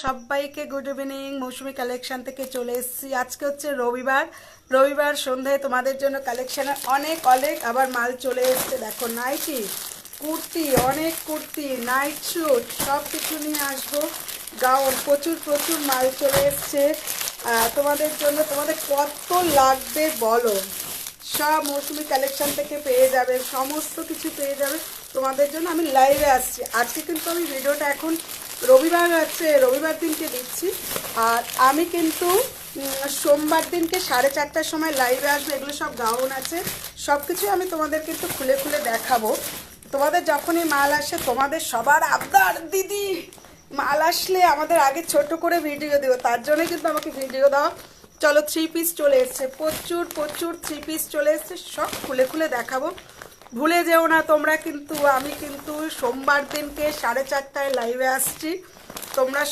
সবাইকে good evening. মৌসুমি collection থেকে চলে এসেছি। আজকে হচ্ছে রবিবার সন্ধ্যায় তোমাদের জন্য কালেকশনের অনেক আবার মাল চলে এসছে। দেখো নাইটি, কুর্তি, অনেক কুর্তি, নাইট স্যুট সব কিছু নিয়ে আসবো। গাউন, প্রচুর মাল চলে এসছে তোমাদের জন্য। তোমাদের কত লাগবে বলো, সব মৌসুমি কালেকশন থেকে পেয়ে যাবে, সমস্ত কিছু পেয়ে যাবে তোমাদের জন্য। আমি লাইভে আসছি আজকে, কিন্তু আমি ভিডিওটা এখন রবিবার দিনকে দিচ্ছি। আর আমি কিন্তু সোমবার দিনকে 4:30টার সময় লাইভে আসবো। এগুলো সব গাউন আছে, সব কিছুই আমি তোমাদের কিন্তু খুলে দেখাবো। তোমাদের যখনই মাল আসে, তোমাদের সবার আবদার, দিদি মাল আসলে আমাদের আগে ছোট করে ভিডিও দিও, তার জন্যই কিন্তু আমাকে ভিডিও দাও। চলো, 3 পিস চলে এসছে, প্রচুর 3 পিস চলে এসছে, সব খুলে দেখাবো। ভুলে যেও না তোমরা, কিন্তু আমি কিন্তু সোমবার দিনকে 4:30টায় লাইভে আসছি। তোমরা